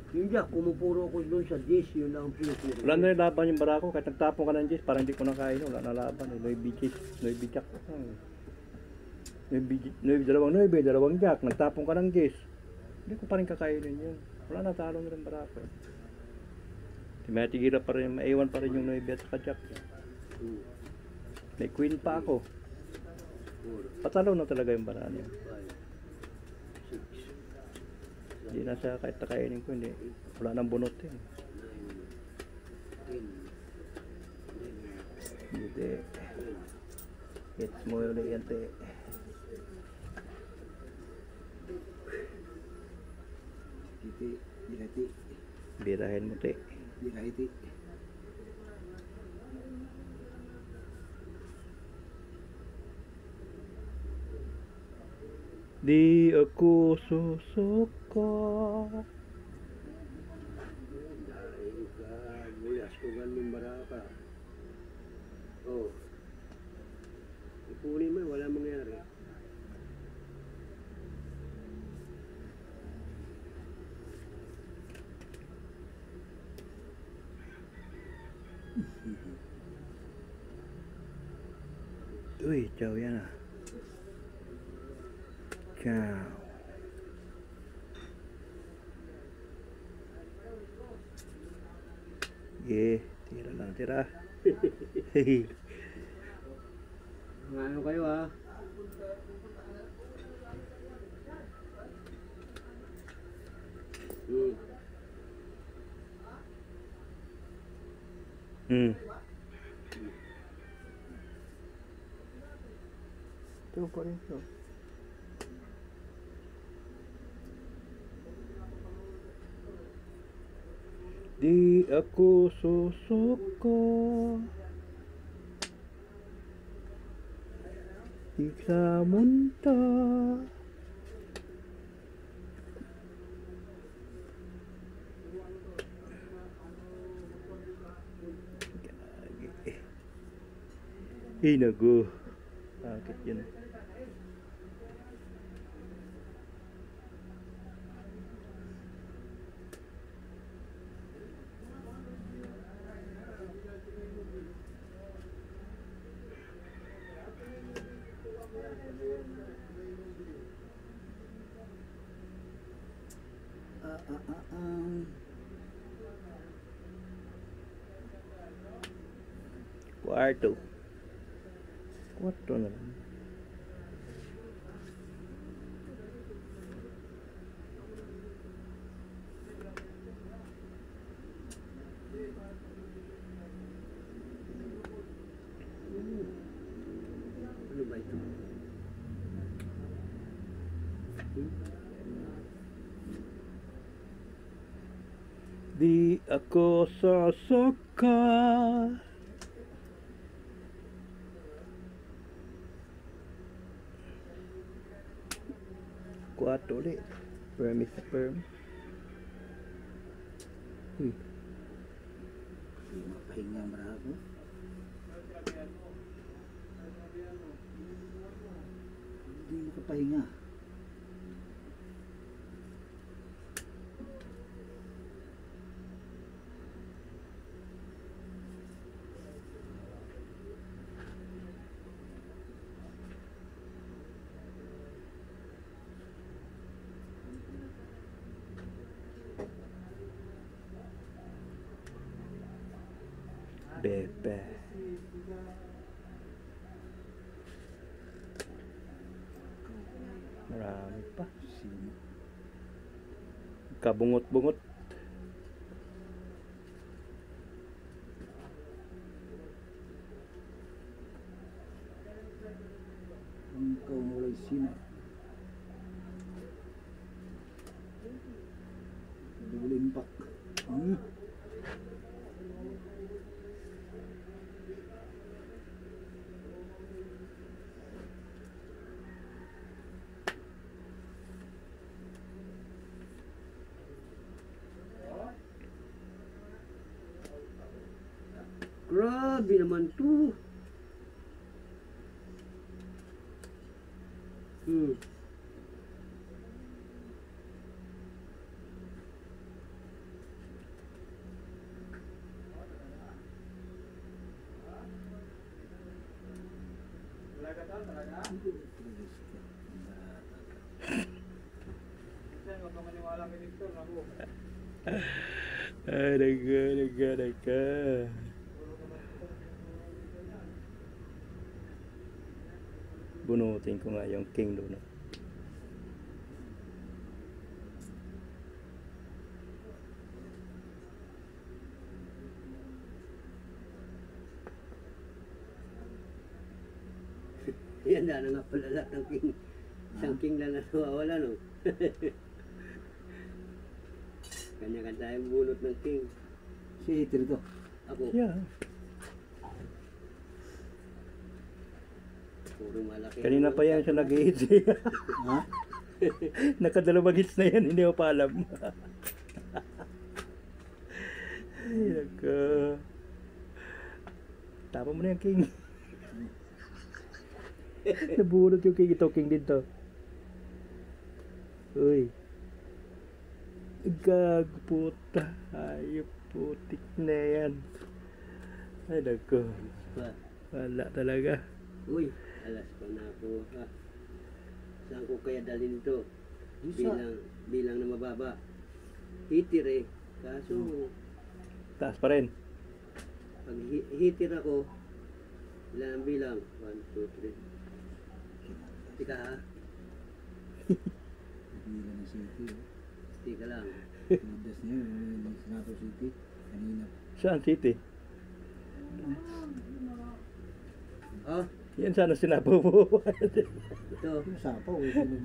Yun dyan, kumupuro ko doon sa dish, yun lang ang pinupuro. Wala na yung laban yung barako. Kahit nagtapon ka ng Jis, parang hindi ko nakain. Wala na laban. Noy Jack. Dalawang Jack. Nagtapon ka ng Jis. Hindi ko pa rin kakainin yun. Wala na, talo na rin barako. May tigira pa rin, maiwan pa rin yung Noy at saka Jack. May queen pa ako. Patalo na talaga yung baraan yun. Hindi na siya kahit nakainin ko, hindi. Wala nang bunot yun. Hindi. It's mo yun yan, te. Birahin mo, te. Di ako susuko. Dahil ka, mulas ko ganun baraka. Oh. Ipunin mo, wala mangyari. Uy, ciao yan ah. Ciao. Tira lang, tira. Ano kayo ha? Ito pa rin ito. Di ako susuko. Di sa mundo. Nago. Bakit yun? Kwarto na lang. Ano ba ito? Di ako sasaka. Kwarto ulit. Perm is a perm. Mapahinga marami. Hindi makapahinga. Bebe. Marami pa. Kabungot-bungot. Ikaw mulai sini. Dulimpak. Grabe naman to. Ay, naga. Bunutin ko nga yung king doon. Yan na nga pala lahat ng king. Isang king lang na nawawala, no? Kanya-kanya tayong bunot ng king. Si Hitter to. Ako, Yeah. puro malaki. Kanina pa yan siya nag-hit siya. Ha? Nakadalawang hits na yan, hindi ko pa alam. Ay, nako. Tapa mo na yung king. Nabunot yung king. Ito, king dito. Uy. Gago puta. Ayop putik na yan. Ay, nako. Pa. Wala talaga. Uy, alas pa na ako. Ha? Saan ko kaya dalhin ito? Di sa... Bilang na mababa. Hitir eh. Kaso, Taas pa rin. pag hitir ako, ilan ang bilang? 1, 2, 3. Tika ha? Nagbila ng City. Tika lang. Madas niya yung Sinato City. Kanina. Saan city? Oh, Yan sana sinapo mo. ito. Yung sapaw. Yung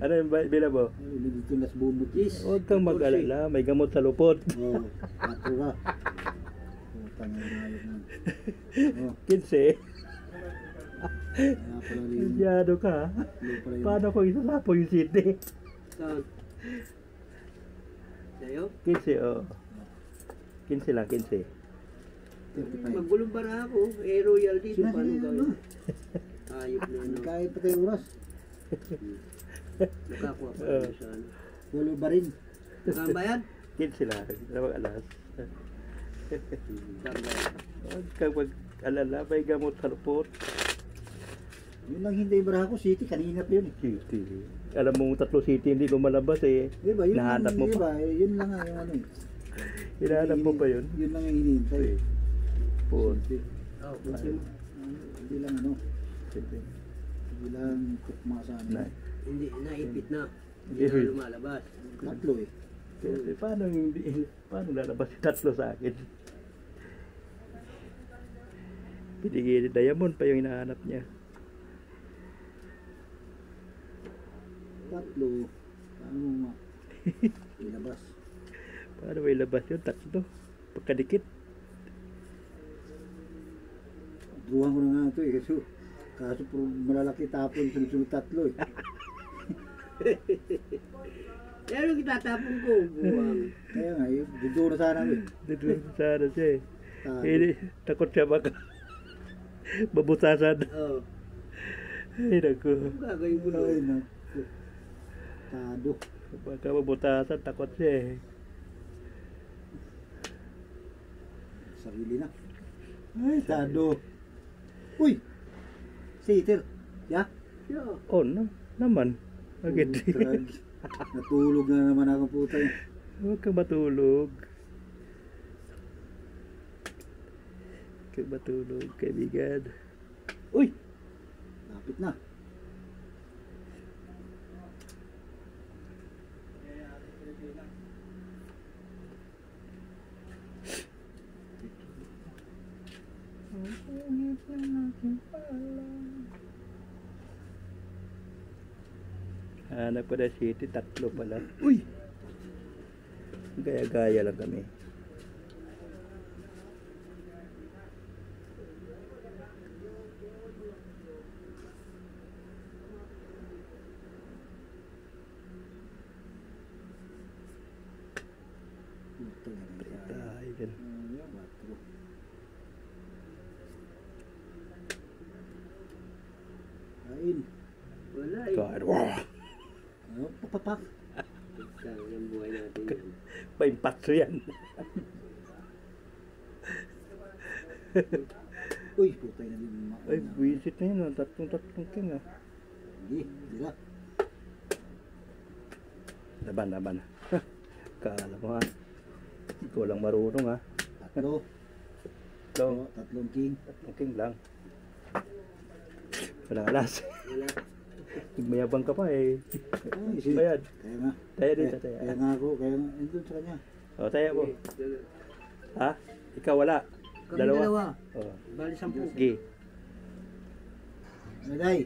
Ano yung bila mo? dito nas bumot. Yes. Huwag kang mag-alala, may gamot sa lupot. Oo. Patro ka. Putang na ayos na. Oo. 15. Kaya pala rin. Masyado ka. Low pala yun. Paano ko isasapo yung city? Saan? Sa'yo? 15, oh. 15 lang, 15. 35. Magulong bara ako. Eh, royal dito. Sinabi Paano niya, gawin? ano? Ayop na ano. Kahit pa tayo oras. Nakakuha pa Oh. rin sa ano. Walo ba rin? Saan ba yan? 15 lang, dalawang alas. Saan ba yan? Huwag kang mag-alala, may gamot sa lupot. Yun lang hindi Barako City. Kanina pa yun. City. Alam mo, 3 city hindi lumalabas eh. Di ba? Yun Nahanap mo di pa. ba? Yun lang nga yung ano eh. Hinahanap mo pa yun. Yun lang yung hinihintay. Po. Oh, kasi Hindi lang ano. Hindi lang tukma sa ano. Na. hindi, naipit na. Hindi Hindi. na lumalabas. Tatlo eh. Kasi paano lalabas yung 3 sa akin? Pinigil diamond pa yung hinahanap niya. Tatlo. Paano mo nga? Ilabas. Paano may labas yun? 3. Pagkadikit. Druhan ko na nga ito eh. Kaso puro malalaki tapon. Sunod-sunod tatlo eh. Pero itatapon ko. Buwang. Kaya nga eh. Dudo na sana eh. Dito sana siya eh. Tado. Takot siya baka mabutasan. Oh. Ay naku. Ano gagawin mo Ay doon? naku. Tado. Baka mabutasan, takot siya eh. Sarili na. Ay, tado. Uy! Sitter. Ya? Yeah. Oh, naman. Bakit? Trag. Natulog na naman ako puta. Huwag kang matulog. Huwag kang matulog, kaibigan. Uy! Lapit na. Hanap pa na city, 3 pala. Uy! Gaya-gaya lang kami. Puta na rin. Tayo dyan. Batro. Kain. Wala eh. Kain. Wow! Ano? Papapak. Sayang ang buhay natin yan. Paimpatso yan. Uy, putay na din. Ay, visit na yun. Oh. Tatlong king ah. Hindi, hindi lang. Laban. Kala mo ha. Ikaw lang marunong ha. Tatlo. So, Tatlong king. tatlong king lang. Walang alas. Wala. Mayabang ka pa eh. Ay, si. Bayad. Kaya nga. Taya dito, Kaya taya. nga ako, kaya nga. Andun sa kanya. O, taya mo. Ha? Ikaw wala. Kami Dalawa. dalawa. O, Bali 10. gi. Naday.